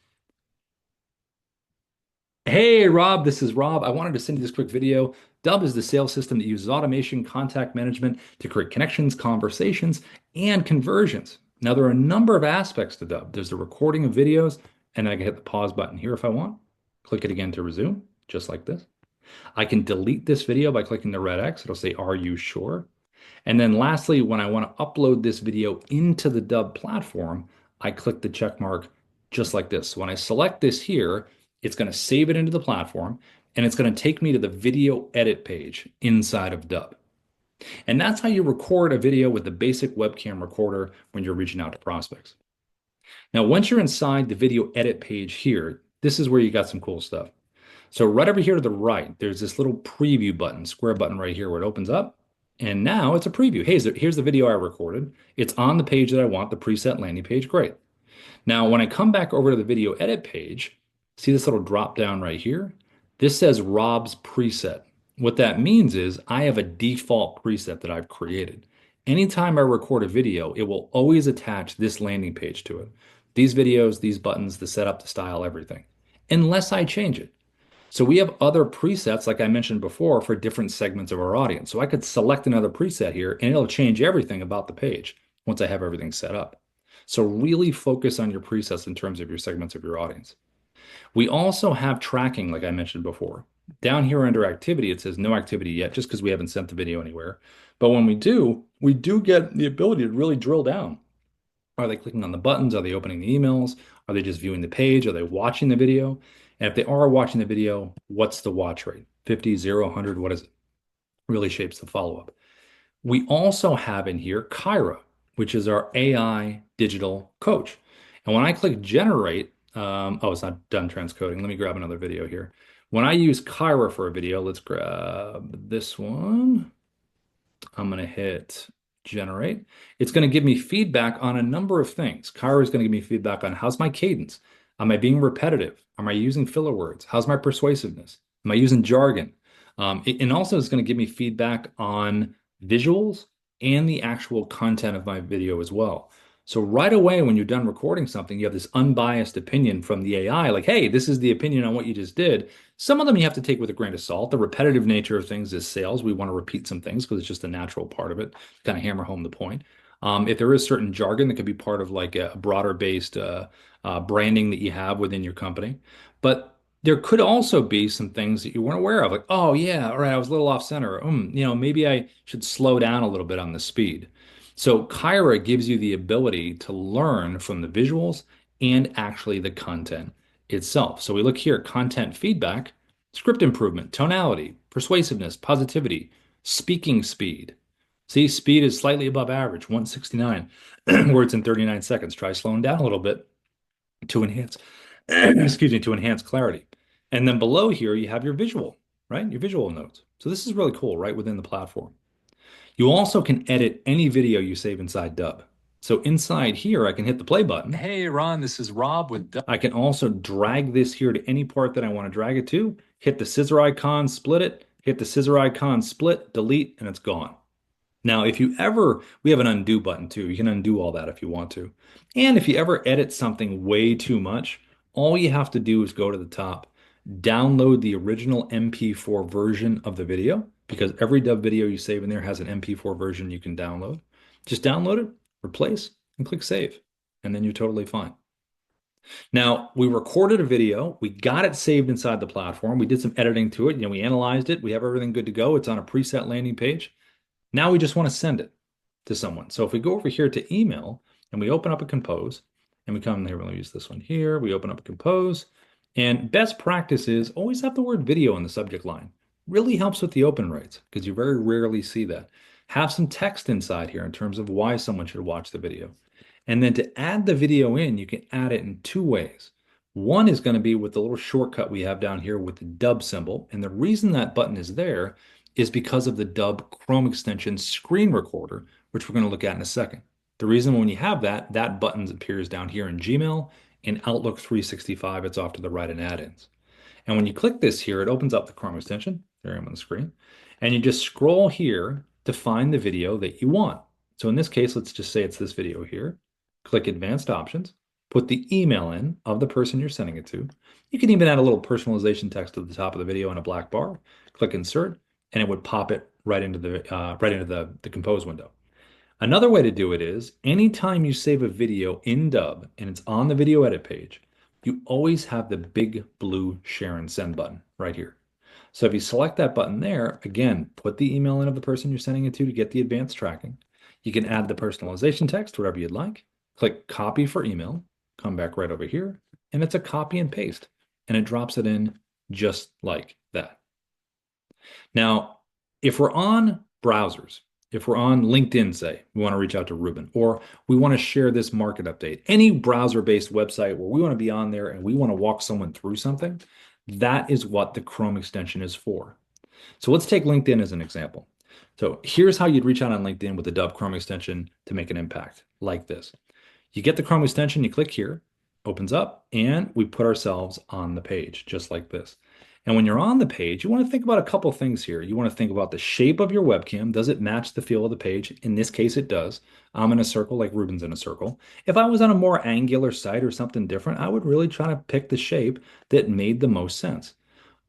Hey, Rob, this is Rob. I wanted to send you this quick video. Dubb is the sales system that uses automation, contact management to create connections, conversations, and conversions. Now, there are a number of aspects to Dubb. There's the recording of videos, and I can hit the pause button here if I want. Click it again to resume, just like this. I can delete this video by clicking the red X. It'll say, "Are you sure?" And then lastly, when I want to upload this video into the Dubb platform, I click the check mark just like this. So when I select this here, it's going to save it into the platform, and it's going to take me to the video edit page inside of Dubb. And that's how you record a video with the basic webcam recorder when you're reaching out to prospects. Now, once you're inside the video edit page here, this is where you got some cool stuff. So right over here to the right, there's this little preview button, square button right here where it opens up. And now it's a preview. Hey, here's the video I recorded. It's on the page that I want, the preset landing page. Great. Now, when I come back over to the video edit page, see this little drop down right here? This says Rob's preset. What that means is I have a default preset that I've created. Anytime I record a video, it will always attach this landing page to it. These videos, these buttons, the setup, the style, everything, unless I change it. So we have other presets, like I mentioned before, for different segments of our audience. So I could select another preset here and it'll change everything about the page once I have everything set up. So really focus on your presets in terms of your segments of your audience. We also have tracking, like I mentioned before. Down here under activity, it says no activity yet, just because we haven't sent the video anywhere. But when we do get the ability to really drill down. Are they clicking on the buttons? Are they opening the emails? Are they just viewing the page? Are they watching the video? And if they are watching the video, what's the watch rate? 50, 0, 100, what is it? Really shapes the follow-up. We also have in here Kyra, which is our AI digital coach. And when I click generate, oh, it's not done transcoding. Let me grab another video here. When I use Kyra for a video, let's grab this one. I'm going to hit generate. It's going to give me feedback on a number of things. Kyra is going to give me feedback on how's my cadence? Am I being repetitive? Am I using filler words? How's my persuasiveness? Am I using jargon? And also it's going to give me feedback on visuals and the actual content of my video as well. So right away, when you're done recording something, you have this unbiased opinion from the AI, like, hey, this is the opinion on what you just did. Some of them you have to take with a grain of salt. The repetitive nature of things is sales. We want to repeat some things because it's just a natural part of it, kind of hammer home the point. If there is certain jargon that could be part of like a broader based branding that you have within your company. But there could also be some things that you weren't aware of, like, oh yeah, all right, I was a little off center. Maybe I should slow down a little bit on the speed. So Kyra gives you the ability to learn from the visuals and actually the content itself. So we look here, content feedback, script improvement, tonality, persuasiveness, positivity, speaking speed. See, speed is slightly above average, 169 words in 39 seconds. Try slowing down a little bit to enhance, to enhance clarity. And then below here, you have your visual, right? Your visual notes. So this is really cool right within the platform. You also can edit any video you save inside Dubb. So inside here, I can hit the play button. Hey, Ron, this is Rob with Dubb. I can also drag this here to any part that I want to drag it to, hit the scissor icon, split it, hit the scissor icon, split, delete, and it's gone. Now, if you ever, we have an undo button too. You can undo all that if you want to. And if you ever edit something way too much, all you have to do is go to the top, download the original MP4 version of the video, because every Dubb video you save in there has an MP4 version you can download. Just download it, replace, and click save, and then you're totally fine. Now, we recorded a video, we got it saved inside the platform, we did some editing to it, we analyzed it, we have everything good to go. It's on a preset landing page. Now we just want to send it to someone. So if we go over here to email and we open up a compose and we come here, we'll use this one here. We open up a compose, and best practice is always have the word video in the subject line. Really helps with the open rates because you very rarely see that. Have some text inside here in terms of why someone should watch the video. And then to add the video in, you can add it in two ways. One is going to be with the little shortcut we have down here with the Dubb symbol. And the reason that button is there is because of the Dubb Chrome extension screen recorder, which we're going to look at in a second. The reason when you have that, that button appears down here in Gmail. In Outlook 365, it's off to the right in add-ins. And when you click this here, it opens up the Chrome extension. There I am on the screen. And you just scroll here to find the video that you want. So in this case, let's just say it's this video here. Click Advanced Options, put the email in of the person you're sending it to. You can even add a little personalization text at the top of the video in a black bar. Click Insert, and it would pop it right into the compose window. Another way to do it is anytime you save a video in Dubb and it's on the video edit page, you always have the big blue share and send button right here. So if you select that button there, again, put the email in of the person you're sending it to get the advanced tracking. You can add the personalization text, whatever you'd like. Click copy for email, come back right over here, and it's a copy and paste, and it drops it in just like that. Now, if we're on browsers, if we're on LinkedIn, say, we want to reach out to Ruben, or we want to share this market update, any browser-based website where we want to be on there and we want to walk someone through something, that is what the Chrome extension is for. So let's take LinkedIn as an example. So here's how you'd reach out on LinkedIn with the Dubb Chrome extension to make an impact like this. You get the Chrome extension, you click here, opens up, and we put ourselves on the page just like this. And when you're on the page, you want to think about a couple things here. You want to think about the shape of your webcam. Does it match the feel of the page? In this case, it does. I'm in a circle like Ruben's in a circle. If I was on a more angular site or something different, I would really try to pick the shape that made the most sense.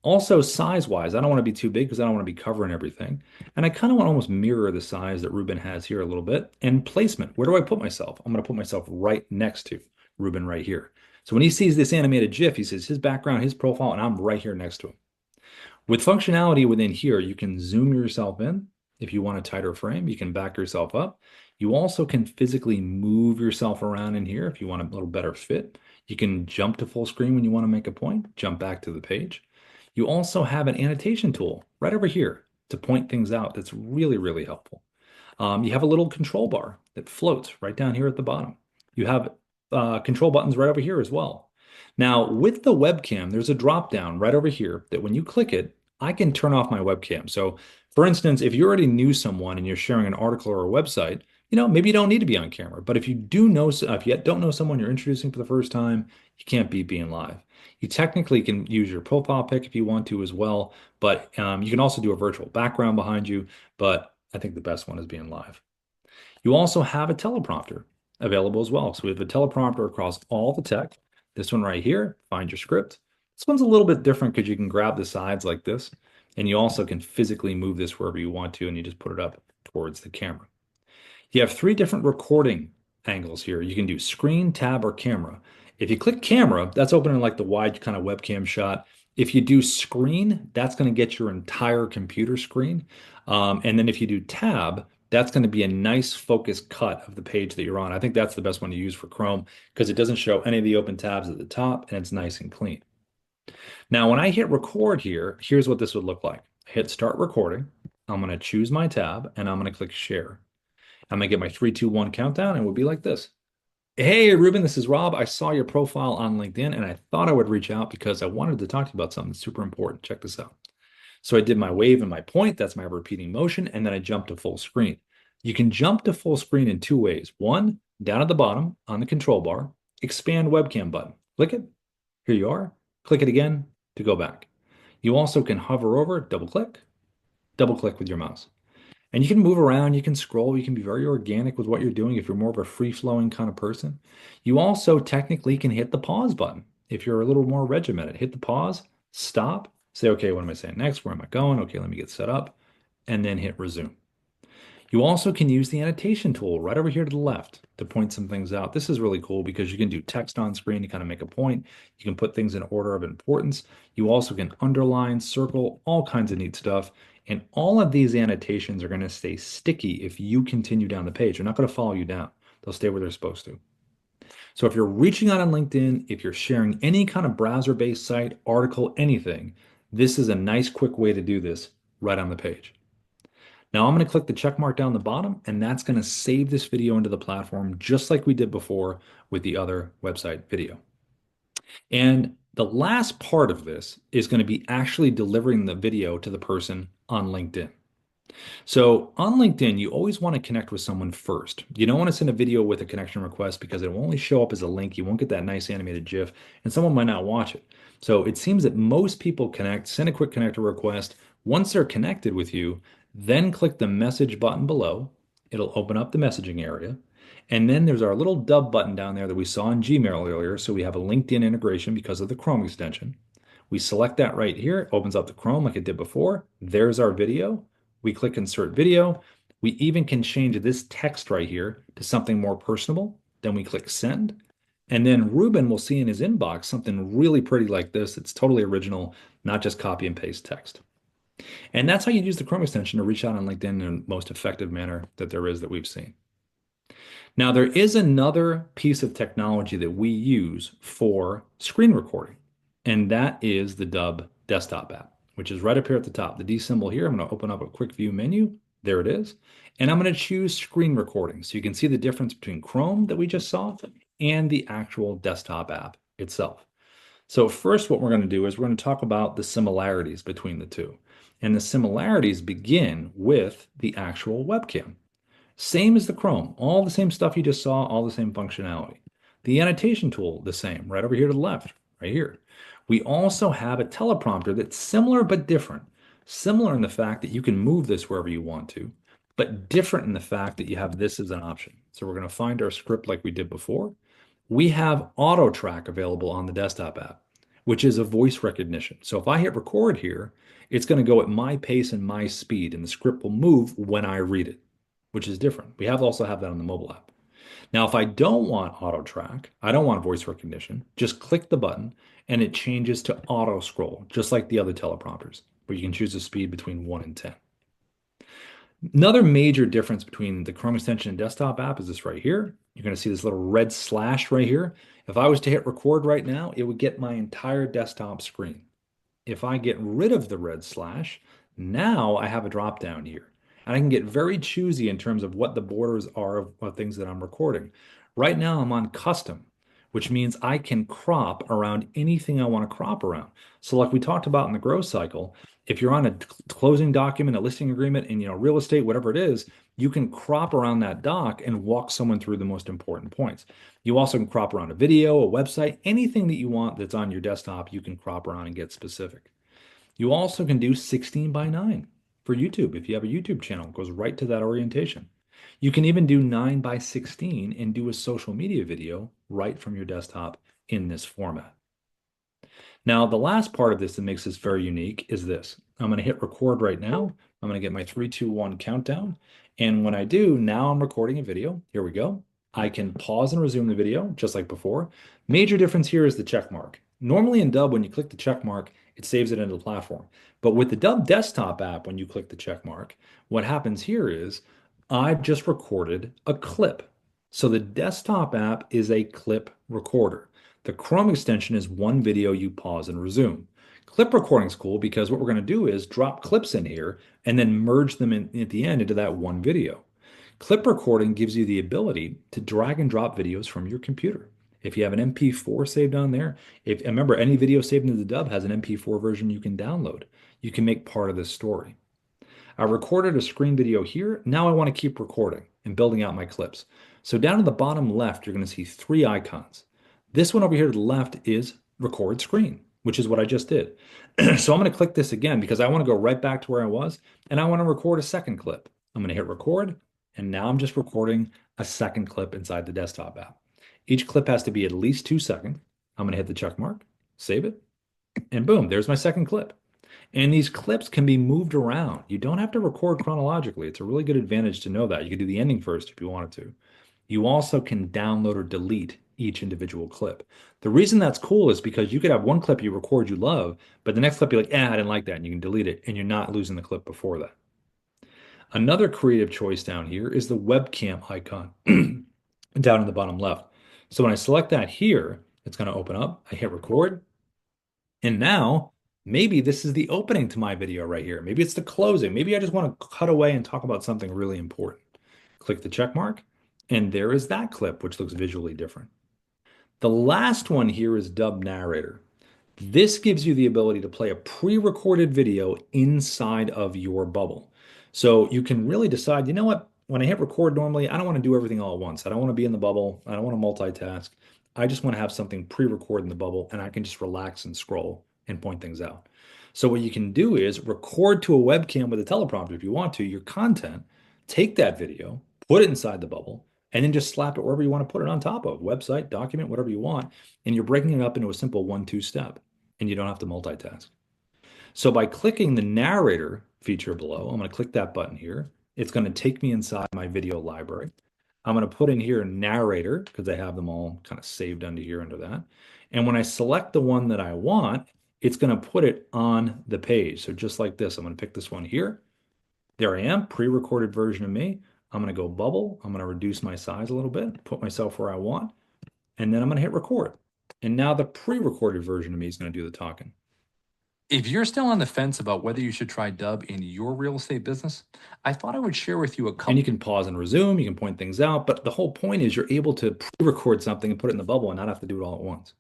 Also, size-wise, I don't want to be too big because I don't want to be covering everything. And I kind of want to almost mirror the size that Ruben has here a little bit. And placement, where do I put myself? I'm going to put myself right next to Ruben right here. So when he sees this animated GIF, he sees his background, his profile, and I'm right here next to him. With functionality within here, you can zoom yourself in. If you want a tighter frame, you can back yourself up. You also can physically move yourself around in here if you want a little better fit. You can jump to full screen when you want to make a point, jump back to the page. You also have an annotation tool right over here to point things out that's really, really helpful. You have a little control bar that floats right down here at the bottom. You have control buttons right over here as well. Now, with the webcam, there's a drop down right over here that when you click it, I can turn off my webcam. So for instance, if you already knew someone and you're sharing an article or a website, maybe you don't need to be on camera. But if you don't know someone you're introducing for the first time, you can't beat being live. You technically can use your profile pic if you want to as well, but you can also do a virtual background behind you, but I think the best one is being live. You also have a teleprompter available as well. So we have a teleprompter across all the tech. This one right here, find your script. This one's a little bit different because you can grab the sides like this, and you also can physically move this wherever you want to, and you just put it up towards the camera. You have 3 different recording angles here. You can do screen, tab, or camera. If you click camera, that's opening like the wide kind of webcam shot. If you do screen, that's going to get your entire computer screen. And then if you do tab, that's going to be a nice focused cut of the page that you're on. I think that's the best one to use for Chrome because it doesn't show any of the open tabs at the top and it's nice and clean. Now, when I hit record here, here's what this would look like. Hit start recording. I'm going to choose my tab and I'm going to click share. I'm going to get my 3, 2, 1 countdown and it would be like this. Hey, Ruben, this is Rob. I saw your profile on LinkedIn and I thought I would reach out because I wanted to talk to you about something super important. Check this out. So I did my wave and my point, that's my repeating motion, and then I jumped to full screen. You can jump to full screen in two ways. One, down at the bottom on the control bar, expand webcam button. Click it. Here you are. Click it again to go back. You also can hover over, double click with your mouse. And you can move around, you can scroll, you can be very organic with what you're doing if you're more of a free-flowing kind of person. You also technically can hit the pause button. If you're a little more regimented, hit the pause, stop, say, okay, what am I saying next? Where am I going? Okay, let me get set up, and then hit resume. You also can use the annotation tool right over here to the left to point some things out. This is really cool because you can do text on screen to kind of make a point. You can put things in order of importance. You also can underline, circle, all kinds of neat stuff. And all of these annotations are going to stay sticky if you continue down the page. They're not going to follow you down. They'll stay where they're supposed to. So if you're reaching out on LinkedIn, if you're sharing any kind of browser-based site, article, anything, this is a nice quick way to do this right on the page. Now I'm going to click the check mark down the bottom, and that's going to save this video into the platform just like we did before with the other website video. And the last part of this is going to be actually delivering the video to the person on LinkedIn. So on LinkedIn, you always want to connect with someone first. You don't want to send a video with a connection request because it will only show up as a link. You won't get that nice animated GIF, and someone might not watch it. So it seems that most people connect, send a quick connector request. Once they're connected with you, then click the message button below. It'll open up the messaging area. And then there's our little Dubb button down there that we saw in Gmail earlier. So we have a LinkedIn integration because of the Chrome extension. We select that right here. It opens up the Chrome like it did before. There's our video. We click insert video. We even can change this text right here to something more personable. Then we click send. And then Ruben will see in his inbox something really pretty like this. It's totally original, not just copy and paste text. And that's how you use the Chrome extension to reach out on LinkedIn in the most effective manner that there is that we've seen. Now, there is another piece of technology that we use for screen recording, and that is the Dubb desktop app, which is right up here at the top. The D symbol here, I'm going to open up a quick view menu. There it is. And I'm going to choose screen recording. So you can see the difference between Chrome that we just saw and the actual desktop app itself. So first, what we're going to do is we're going to talk about the similarities between the two. And the similarities begin with the actual webcam. Same as the Chrome, all the same stuff you just saw, all the same functionality. The annotation tool, the same, right over here to the left, right here. We also have a teleprompter that's similar but different. Similar in the fact that you can move this wherever you want to, but different in the fact that you have this as an option. So we're going to find our script like we did before. We have auto track available on the desktop app, which is a voice recognition. So if I hit record here, it's going to go at my pace and my speed, and the script will move when I read it, which is different. We also have that on the mobile app. Now, if I don't want auto track, I don't want voice recognition, just click the button and it changes to auto scroll, just like the other teleprompters, where you can choose a speed between 1 and 10. Another major difference between the Chrome extension and desktop app is this right here. You're going to see this little red slash right here. If I was to hit record right now, it would get my entire desktop screen. If I get rid of the red slash, now I have a drop down here. And I can get very choosy in terms of what the borders are of things that I'm recording. Right now I'm on custom, which means I can crop around anything I want to crop around. So like we talked about in the growth cycle, if you're on a closing document, a listing agreement, and real estate, whatever it is, you can crop around that doc and walk someone through the most important points. You also can crop around a video, a website, anything that you want that's on your desktop, you can crop around and get specific. You also can do 16:9 for YouTube. If you have a YouTube channel, it goes right to that orientation. You can even do 9:16 and do a social media video right from your desktop in this format. Now, the last part of this that makes this very unique is this. I'm going to hit record right now. I'm going to get my 3, 2, 1 countdown. And when I do, now I'm recording a video. Here we go. I can pause and resume the video just like before. Major difference here is the check mark. Normally in Dubb, when you click the check mark, it saves it into the platform. But with the Dubb desktop app, when you click the check mark, what happens here is I've just recorded a clip. So the desktop app is a clip recorder. The Chrome extension is one video you pause and resume. Clip recording is cool because what we're going to do is drop clips in here and then merge them in at the end into that one video. Clip recording gives you the ability to drag and drop videos from your computer. If you have an MP4 saved on there, if remember any video saved into the Dubb has an MP4 version you can download. You can make part of this story. I recorded a screen video here. Now I want to keep recording and building out my clips. So down at the bottom left, you're going to see three icons. This one over here to the left is record screen, which is what I just did. So I'm going to click this again because I want to go right back to where I was and I want to record a second clip. I'm going to hit record and now I'm just recording a second clip inside the desktop app. Each clip has to be at least 2 seconds. I'm going to hit the check mark, save it, and boom, there's my second clip. And these clips can be moved around. You don't have to record chronologically. It's a really good advantage to know that. You can do the ending first if you wanted to. You also can download or delete each individual clip. The reason that's cool is because you could have one clip you record you love, but the next clip you're like, I didn't like that, and you can delete it, and you're not losing the clip before that. Another creative choice down here is the webcam icon down in the bottom left. So when I select that here, it's going to open up. I hit record, and now maybe this is the opening to my video right here. Maybe it's the closing. Maybe I just want to cut away and talk about something really important. Click the check mark, and there is that clip, which looks visually different. The last one here is Dubb Narrator. This gives you the ability to play a pre-recorded video inside of your bubble. So you can really decide, you know what, when I hit record normally, I don't want to do everything all at once. I don't want to be in the bubble. I don't want to multitask. I just want to have something pre-record in the bubble and I can just relax and scroll and point things out. So what you can do is record to a webcam with a teleprompter if you want to, your content, take that video, put it inside the bubble, and then just slap it wherever you want to put it on top of, website, document, whatever you want. And you're breaking it up into a simple 1-2 step, and you don't have to multitask. So by clicking the narrator feature below, I'm going to click that button here. It's going to take me inside my video library. I'm going to put in here narrator because I have them all kind of saved under here under that. And when I select the one that I want, it's going to put it on the page. So just like this, I'm going to pick this one here. There I am, pre-recorded version of me. I'm going to go bubble. I'm going to reduce my size a little bit, put myself where I want, and then I'm going to hit record. And now the pre-recorded version of me is going to do the talking. If you're still on the fence about whether you should try Dubb in your real estate business, I thought I would share with you a couple. And you can pause and resume, you can point things out, but the whole point is you're able to pre-record something and put it in the bubble and not have to do it all at once.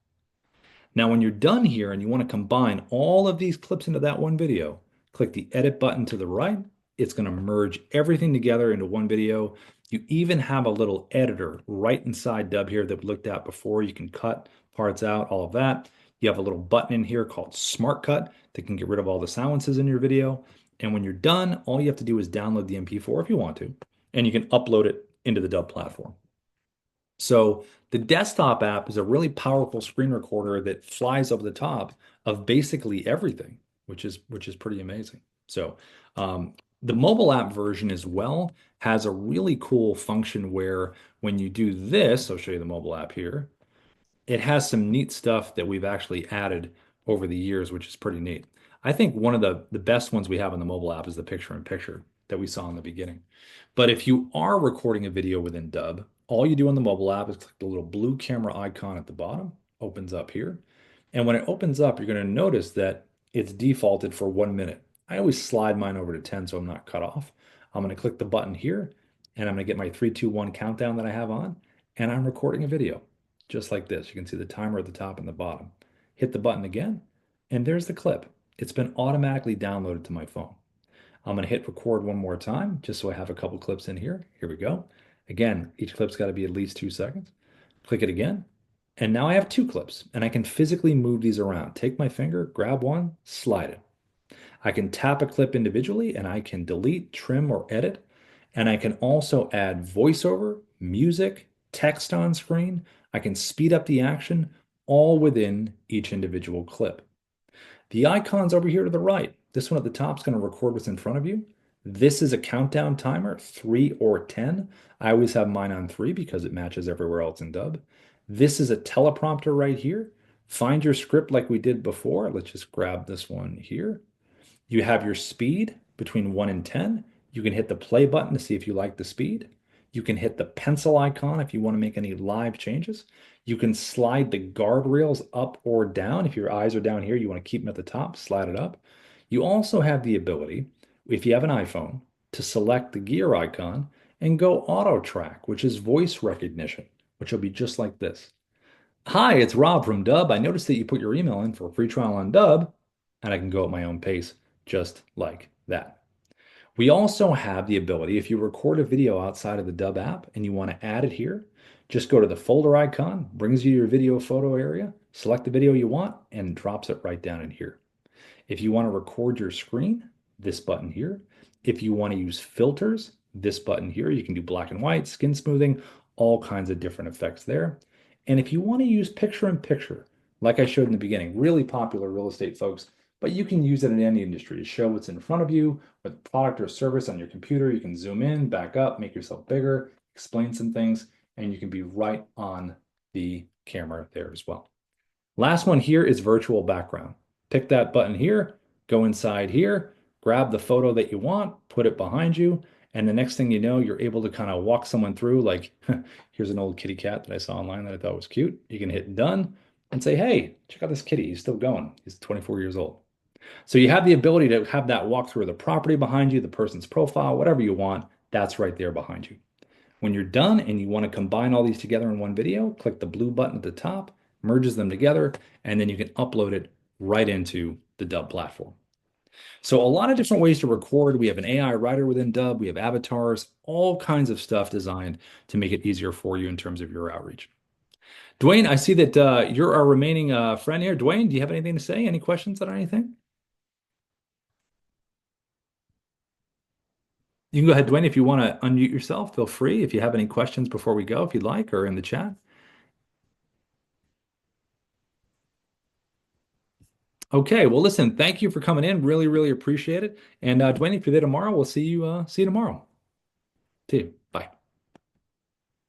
Now, when you're done here and you want to combine all of these clips into that one video, click the edit button to the right. It's going to merge everything together into one video. You even have a little editor right inside Dubb here that we looked at before. You can cut parts out, all of that. You have a little button in here called Smart Cut that can get rid of all the silences in your video. And when you're done, all you have to do is download the MP4 if you want to, and you can upload it into the Dubb platform. So the desktop app is a really powerful screen recorder that flies over the top of basically everything, which is pretty amazing. So the mobile app version as well has a really cool function where when you do this, I'll show you the mobile app here. It has some neat stuff that we've actually added over the years, which is pretty neat. I think one of the best ones we have on the mobile app is the picture-in-picture that we saw in the beginning. But if you are recording a video within Dubb, all you do on the mobile app is click the little blue camera icon at the bottom, opens up here. And when it opens up, you're going to notice that it's defaulted for 1 minute. I always slide mine over to 10 so I'm not cut off. I'm going to click the button here, and I'm going to get my 3, 2, 1 countdown that I have on, and I'm recording a video. Just like this. You can see the timer at the top and the bottom. Hit the button again, and there's the clip. It's been automatically downloaded to my phone. I'm going to hit record one more time, just so I have a couple clips in here. Here we go. Again, each clip's got to be at least 2 seconds. Click it again, and now I have 2 clips, and I can physically move these around. Take my finger, grab one, slide it. I can tap a clip individually, and I can delete, trim, or edit. And I can also add voiceover, music, text on screen. I can speed up the action all within each individual clip. The icons over here to the right, this one at the top is going to record what's in front of you. This is a countdown timer, 3 or 10. I always have mine on 3 because it matches everywhere else in Dubb. This is a teleprompter right here. Find your script like we did before. Let's just grab this one here. You have your speed between 1 and 10. You can hit the play button to see if you like the speed. You can hit the pencil icon if you want to make any live changes. You can slide the guardrails up or down. If your eyes are down here, you want to keep them at the top, slide it up. You also have the ability, if you have an iPhone, to select the gear icon and go auto track, which is voice recognition, which will be just like this. Hi, it's Rob from Dubb. I noticed that you put your email in for a free trial on Dubb, and I can go at my own pace just like that. We also have the ability, if you record a video outside of the Dubb app and you want to add it here, just go to the folder icon, brings you your video photo area, select the video you want, and drops it right down in here. If you want to record your screen, this button here. If you want to use filters, this button here. You can do black and white, skin smoothing, all kinds of different effects there. And if you want to use picture in picture, like I showed in the beginning, really popular real estate folks, but you can use it in any industry to show what's in front of you with product or service on your computer. You can zoom in, back up, make yourself bigger, explain some things, and you can be right on the camera there as well. Last one here is virtual background. Pick that button here, go inside here, grab the photo that you want, put it behind you, and the next thing you know, you're able to kind of walk someone through like, here's an old kitty cat that I saw online that I thought was cute. You can hit done and say, hey, check out this kitty. He's still going. He's 24 years old. So you have the ability to have that walk through the property behind you, the person's profile, whatever you want, that's right there behind you. When you're done and you want to combine all these together in one video, click the blue button at the top, merges them together, and then you can upload it right into the Dubb platform. So a lot of different ways to record. We have an AI writer within Dubb. We have avatars, all kinds of stuff designed to make it easier for you in terms of your outreach. Dwayne, I see that you're our remaining friend here. Dwayne, do you have anything to say? Any questions on anything? You can go ahead, Dwayne, if you want to unmute yourself, feel free. If you have any questions before we go, if you'd like, or in the chat. Okay, well, listen, thank you for coming in. Really, really appreciate it. And Dwayne, if you're there tomorrow, we'll see you tomorrow. See you. Bye.